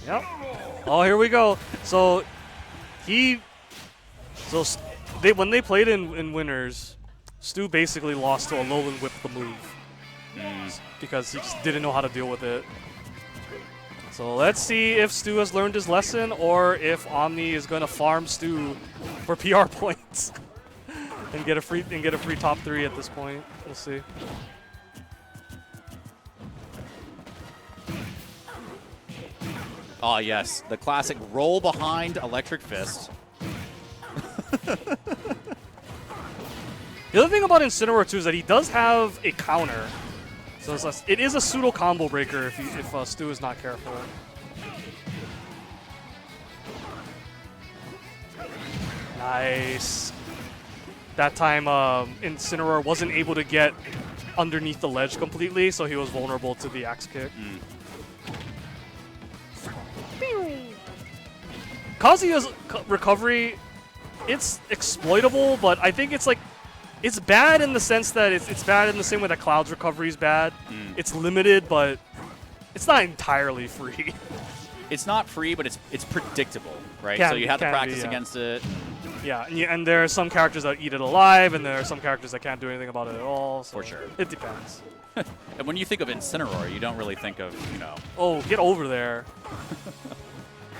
Yep. Oh, here we go. So when they played in winners, Stu basically lost to a Alolan Whip the move because he just didn't know how to deal with it. So let's see if Stu has learned his lesson or if Omni is going to farm Stu for PR points and get a free top 3 at this point. We'll see. Oh, yes. The classic roll behind Electric Fist. The other thing about Incineroar, too, is that he does have a counter. So it is a pseudo combo breaker if Stu is not careful. Nice. That time, Incineroar wasn't able to get underneath the ledge completely, so he was vulnerable to the axe kick. Kazuya's recovery, it's exploitable, but I think it's like, it's bad in the sense that it's bad in the same way that Cloud's recovery is bad. It's limited, but it's not entirely free. It's not free, but it's predictable, right? So you have to practice against it. Yeah, and there are some characters that eat it alive, and there are some characters that can't do anything about it at all. So For sure. It depends. And when you think of Incineroar, you don't really think of, you know... Oh, get over there.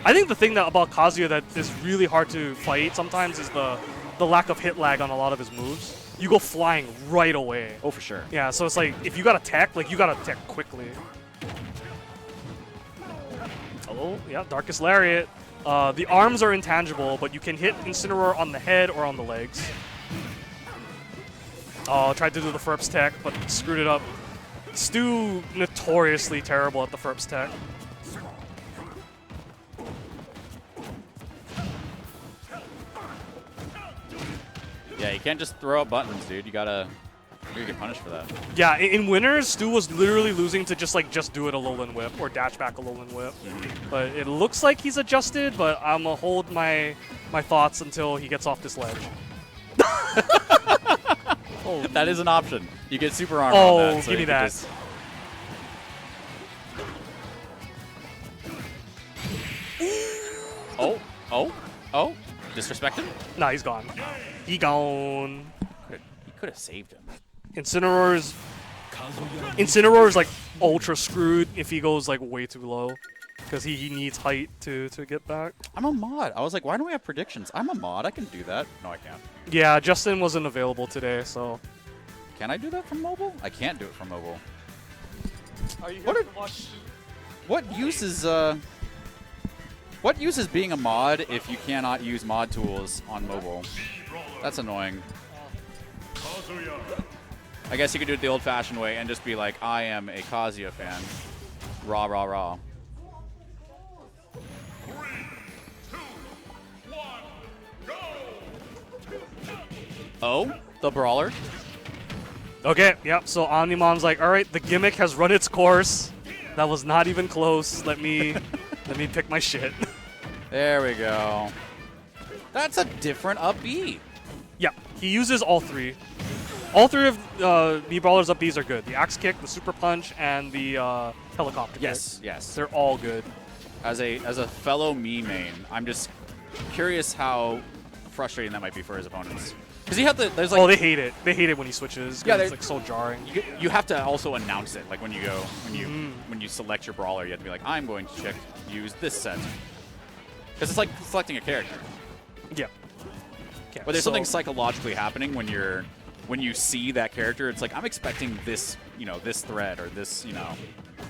I think the thing about Kazuya that is really hard to fight sometimes is the lack of hit lag on a lot of his moves. You go flying right away. Oh, for sure. Yeah, so it's like, if you got to tech, like, you got to tech quickly. Oh, yeah, Darkest Lariat. The arms are intangible, but you can hit Incineroar on the head or on the legs. Oh, tried to do the Ferps tech, but screwed it up. Stu notoriously terrible at the Ferps tech. Yeah, you can't just throw up buttons, dude. You gotta get punished for that. Yeah, in winners, Stu was literally losing to just do it a Alolan Whip or dash back a Alolan Whip. But it looks like he's adjusted, but I'm gonna hold my thoughts until he gets off this ledge. Oh, that is an option. You get super armor oh, on that. So give me that. Just... Oh. Disrespect him? Nah, he's gone. He gone. He could have saved him. Incineroar's like ultra screwed if he goes like way too low. Because he needs height to get back. I'm a mod. I was like, why don't we have predictions? I'm a mod. I can do that. No, I can't. Yeah, Justin wasn't available today, so... Can I do that from mobile? I can't do it from mobile. Are you What use is being a mod if you cannot use mod tools on mobile? That's annoying. I guess you could do it the old-fashioned way and just be like, I am a Kazuya fan. Rah, rah, rah. 3, 2, 1, go! Oh, the brawler. Okay, yep, so Omnimom's like, alright, the gimmick has run its course. That was not even close. Let me pick my shit. There we go. That's a different up B. Yeah, he uses all three. All three of B-Brawler's up Bs are good. The Axe Kick, the Super Punch, and the Helicopter Kick. Yes. They're all good. As a fellow me main, I'm just curious how frustrating that might be for his opponents. Because he had there's like... Oh, they hate it. They hate it when he switches. Yeah, it's like so jarring. You have to also announce it, like when you go, when you select your brawler, you have to be like, I'm going to use this set. Because it's like selecting a character. Yeah. But there's something psychologically happening when you see that character. It's like, I'm expecting this, this thread or this,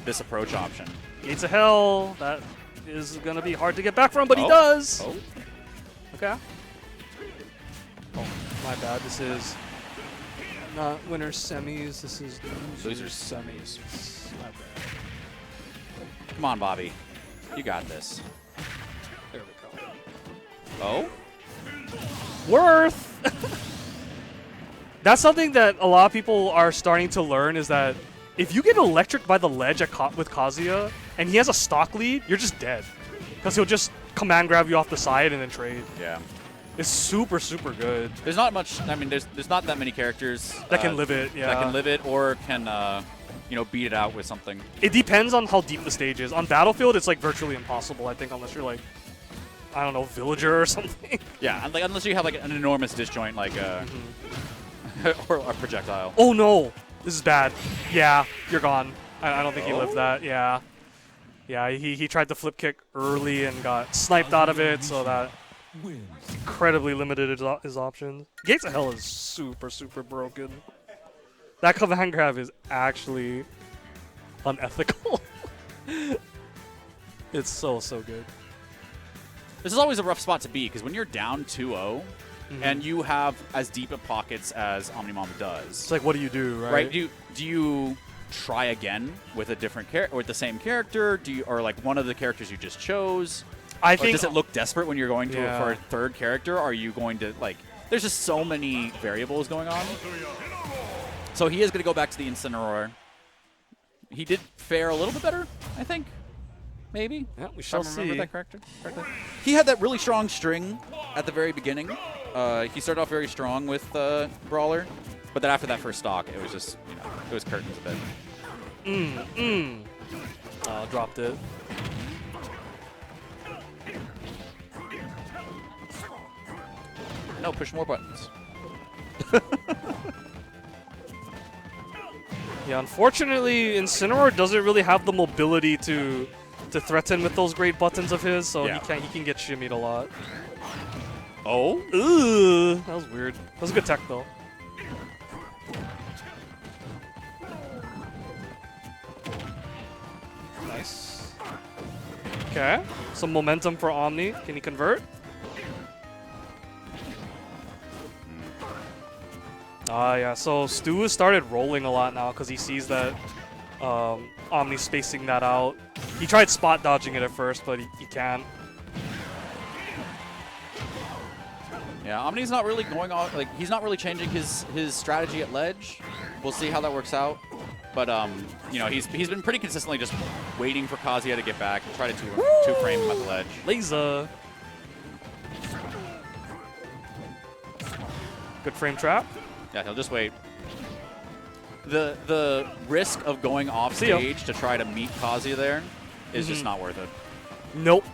this approach option. Gates of Hell. That is going to be hard to get back from, but he does. Oh. Okay. Oh, my bad. This is not winner semis. This is loser semis. My bad. Come on, Bobby. You got this. There we go. Oh? Worth! That's something that a lot of people are starting to learn is that if you get electric by the ledge with Kazuya and he has a stock lead, you're just dead. Because he'll just command grab you off the side and then trade. Yeah. It's super, super good. There's not much, I mean, there's not that many characters that can live it, yeah. That can live it or can you know, beat it out with something. It depends on how deep the stage is. On Battlefield, it's like virtually impossible, I think, unless you're like, I don't know, Villager or something. Yeah, and, like, unless you have like an enormous disjoint, like or a projectile. Oh no, this is bad. Yeah, you're gone. I don't think he lived that. Yeah. Yeah, he tried to flip kick early and got sniped out of it, so that incredibly limited his options. Gates of Hell is super, super broken. That command grab is actually unethical. It's so, so good. This is always a rough spot to be, because when you're down 2-0, and you have as deep of pockets as Omnimom does. It's like, what do you do, right? Right? Do you try again with a different character, with the same character? Do you, or like one of the characters you just chose? I Or think. does it look desperate when you're going to Yeah. for a third character? Are you going to, like, there's just so many variables going on. So he is going to go back to the Incineroar. He did fare a little bit better, I think. Maybe. Yeah, we If I shall remember see. that correctly. He had that really strong string at the very beginning. He started off very strong with Brawler, but then after that first stock, it was just, you know, it was curtains a bit. Dropped it. No, push more buttons. Yeah, unfortunately, Incineroar doesn't really have the mobility to threaten with those great buttons of his, so Yeah. he can get shimmied a lot. Oh? Ooh, that was weird. That was a good tech though. Nice. Okay, some momentum for Omni. Can he convert? Ah, yeah. So Stu has started rolling a lot now because he sees that Omni's spacing that out. He tried spot dodging it at first, but he can't. Yeah, Omni's not really going on, like, he's not really changing his strategy at ledge. We'll see how that works out. But, you know, he's been pretty consistently just waiting for Kazuya to get back and try to two-frame him at the ledge. Laser. Good frame trap. Yeah, he'll just wait. The risk of going off See ya. stage to try to meet Kazuya there is just not worth it. Nope.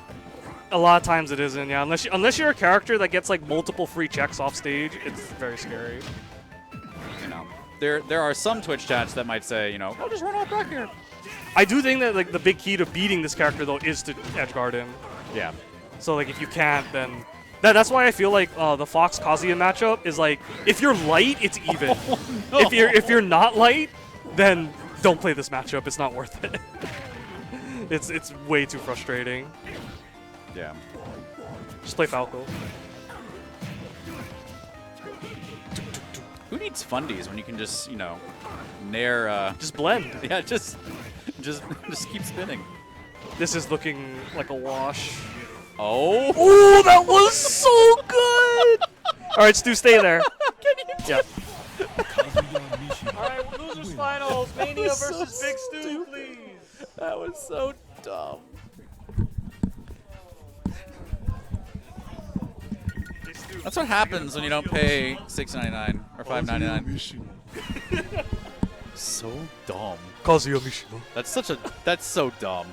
A lot of times it isn't, yeah. Unless you're a character that gets like multiple free checks off stage, it's very scary. You know, there are some Twitch chats that might say, you know, oh, just run off back here. I do think that like the big key to beating this character though is to edgeguard him. Yeah. So like if you can't, then that's why I feel like the Fox Kazuya matchup is like if you're light, it's even. Oh, no. If you're not light, then don't play this matchup. It's not worth it. It's way too frustrating. Yeah. Just play Falco. Who needs fundies when you can just, you know, nair, Just blend. yeah, just keep spinning. This is looking like a wash. Oh. Ooh, that was so good! All right, Stu, stay there. Yeah. All right, losers finals. Mania versus Big Stu, please. That was so dumb. That's what happens when you don't pay $6.99 or $5.99. So dumb. Kazuya Mishima. That's so dumb.